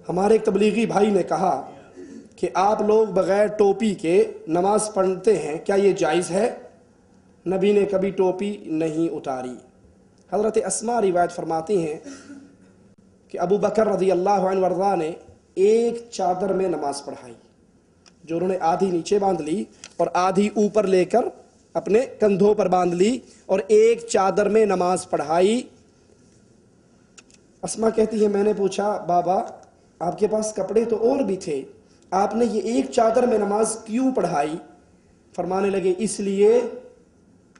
ہمارے ایک تبلیغی بھائی نے کہا کہ آپ لوگ بغیر ٹوپی کے نماز پڑھتے ہیں، کیا یہ جائز ہے؟ نبی نے کبھی ٹوپی نہیں اتاری۔ حضرت اسماء روایت فرماتی ہیں کہ ابو بکر رضی اللہ عنہ وارضاہ نے ایک چادر میں نماز پڑھائی، جو انہوں نے آدھی نیچے باندھ لی اور آدھی اوپر لے کر اپنے کندھوں پر باندھ لی اور ایک چادر میں نماز پڑھائی۔ اسماء کہتی ہے میں نے پوچھا بابا آپ کے پاس کپڑے تو اور بھی تھے، آپ نے یہ ایک چادر میں نماز کیوں پڑھائی؟ فرمانے لگے اس لیے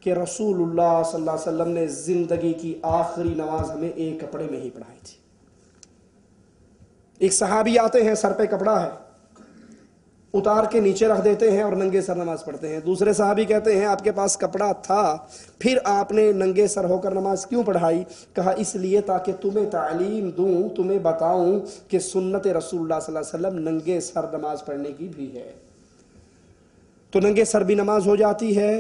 کہ رسول اللہ صلی اللہ علیہ وسلم نے زندگی کی آخری نماز ہمیں ایک کپڑے میں ہی پڑھائی تھی۔ ایک صحابی آتے ہیں، سر پہ کپڑا ہے، اتار کے نیچے رکھ دیتے ہیں اور ننگے سر نماز پڑھتے ہیں۔ دوسرے صحابی کہتے ہیں آپ کے پاس کپڑا تھا پھر آپ نے ننگے سر ہو کر نماز کیوں پڑھائی؟ کہا اس لیے تاکہ تمہیں تعلیم دوں، تمہیں بتاؤں کہ سنت رسول اللہ صلی اللہ علیہ وسلم ننگے سر نماز پڑھنے کی بھی ہے۔ تو ننگے سر بھی نماز ہو جاتی ہے،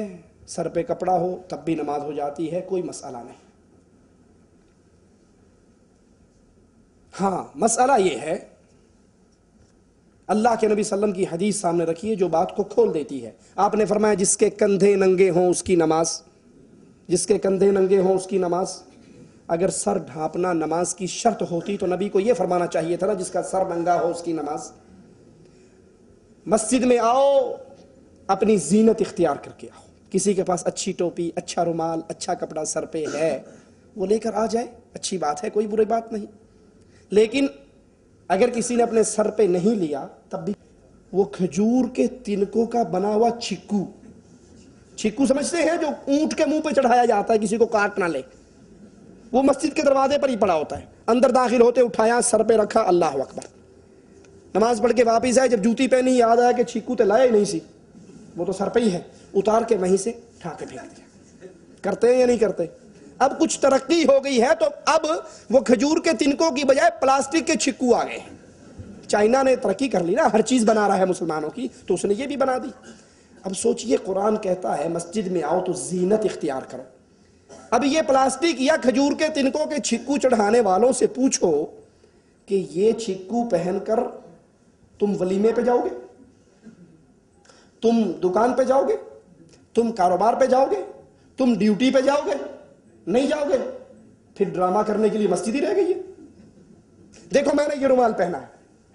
سر پہ کپڑا ہو تب بھی نماز ہو جاتی ہے، کوئی مسئلہ نہیں۔ ہاں مسئلہ یہ ہے، اللہ کے نبی صلی اللہ علیہ وسلم کی حدیث سامنے رکھیے جو بات کو کھول دیتی ہے۔ آپ نے فرمایا جس کے کندھے ننگے ہوں اس کی نماز، جس کے کندھے ننگے ہوں اس کی نماز۔ اگر سر ڈھانپنا نماز کی شرط ہوتی تو نبی کو یہ فرمانا چاہیے تھا نا جس کا سر ننگا ہو اس کی نماز۔ مسجد میں آؤ اپنی زینت اختیار کر کے آؤ، کسی کے پاس اچھی ٹوپی، اچھا رومال، اچھا کپڑا سر پہ ہے وہ لے کر آ جائے، اچھی بات ہے، کوئی بری بات نہیں۔ لیکن اگر کسی نے اپنے سر پہ نہیں لیا تب بھی وہ کھجور کے تنکوں کا بنا ہوا چھکو سمجھتے ہیں جو اونٹ کے منہ پہ چڑھایا جاتا ہے کسی کو کاٹ نہ لے، وہ مسجد کے دروازے پر ہی پڑا ہوتا ہے، اندر داخل ہوتے اٹھایا سر پہ رکھا، اللہ اکبر، نماز پڑھ کے واپس آئے، جب جوتی پہنی یاد آیا کہ چھکو تو لایا ہی نہیں سی، وہ تو سر پہ ہی ہے، اتار کے وہیں سے اٹھا کے پھینک دیا۔ کرتے ہیں یا نہیں کرتے؟ اب کچھ ترقی ہو گئی ہے تو اب وہ کھجور کے تنکوں کی بجائے پلاسٹک کے چھکو آ گئے ہیں۔ چائنا نے ترقی کر لی نا، ہر چیز بنا رہا ہے مسلمانوں کی، تو اس نے یہ بھی بنا دی۔ اب سوچئے قرآن کہتا ہے مسجد میں آؤ تو زینت اختیار کرو۔ اب یہ پلاسٹک یا کھجور کے تنکوں کے چھکو چڑھانے والوں سے پوچھو کہ یہ چھکو پہن کر تم ولیمے پہ جاؤ گے؟ تم دکان پہ جاؤ گے؟ تم کاروبار پہ جاؤ گے؟ تم ڈیوٹی پہ جاؤ گے؟ نہیں جاؤ گے؟ پھر ڈرامہ کرنے کے لیے مسجد ہی رہ گئی ہے۔ دیکھو میں نے یہ رومال پہنا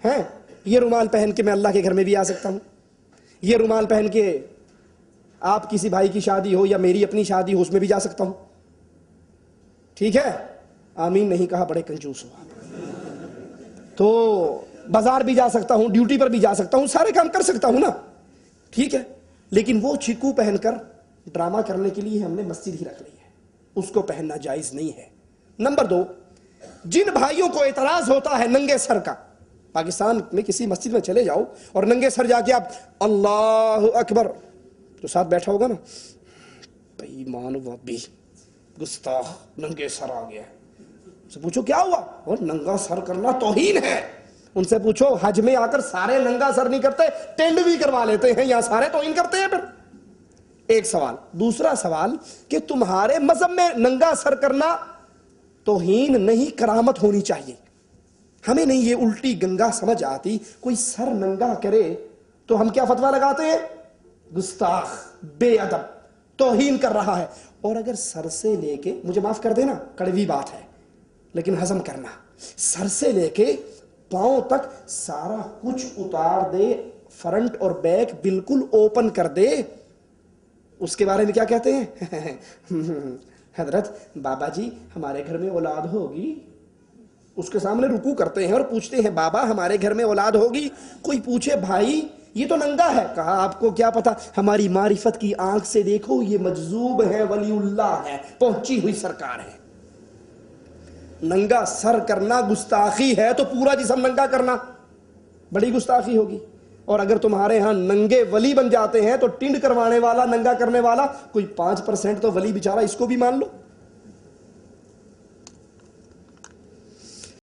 ہے، یہ رومال پہن کے میں اللہ کے گھر میں بھی آ سکتا ہوں، یہ رومال پہن کے آپ کسی بھائی کی شادی ہو یا میری اپنی شادی ہو اس میں بھی جا سکتا ہوں، ٹھیک ہے؟ آمین نہیں کہا، بڑے کنجوس ہو آپ۔ تو بازار بھی جا سکتا ہوں، ڈیوٹی پر بھی جا سکتا ہوں، سارے کام کر سکتا ہوں نا، ٹھیک ہے؟ لیکن وہ چھکو پہن کر ڈرامہ کرنے کے لیے ہم نے مسجد ہی رکھ لی ہے، اس کو پہننا جائز نہیں ہے۔ نمبر 2، جن بھائیوں کو اعتراض ہوتا ہے ننگے سر کا، پاکستان میں کسی مسجد میں چلے جاؤ اور ننگے سر جا کے آپ اللہ اکبر، تو ساتھ بیٹھا ہوگا نا بے ایمان وابی گستاخ ننگے سر آ گیا، ان سے پوچھو کیا ہوا؟ اور ننگا سر کرنا توہین ہے۔ ان سے پوچھو حج میں آ کر سارے ننگا سر نہیں کرتے، ٹینڈ بھی کروا لیتے ہیں، یا سارے توہین کرتے ہیں؟ پھر ایک سوال۔ دوسرا سوال کہ تمہارے مذہب میں ننگا سر کرنا توہین نہیں، کرامت ہونی چاہیے۔ ہمیں نہیں یہ الٹی گنگا سمجھ آتی، کوئی سر ننگا کرے تو ہم کیا فتویٰ لگاتے ہیں؟ گستاخ، بے ادب، توہین کر رہا ہے۔ اور اگر سر سے لے کے، مجھے معاف کر دینا کڑوی بات ہے لیکن ہضم کرنا، سر سے لے کے پاؤں تک سارا کچھ اتار دے، فرنٹ اور بیک بالکل اوپن کر دے، اس کے بارے میں کیا کہتے ہیں؟ حضرت بابا جی ہمارے گھر میں اولاد ہوگی، اس کے سامنے رکوع کرتے ہیں اور پوچھتے ہیں بابا ہمارے گھر میں اولاد ہوگی، کوئی پوچھے بھائی یہ تو ننگا ہے، کہا آپ کو کیا پتا، ہماری معرفت کی آنکھ سے دیکھو یہ مجذوب ہے، ولی اللہ ہے، پہنچی ہوئی سرکار ہے۔ ننگا سر کرنا گستاخی ہے تو پورا جسم ننگا کرنا بڑی گستاخی ہوگی۔ اور اگر تمہارے ہاں ننگے ولی بن جاتے ہیں تو ٹنڈ کروانے والا، ننگا کرنے والا کوئی 5% تو ولی بیچارہ اس کو بھی مان لو۔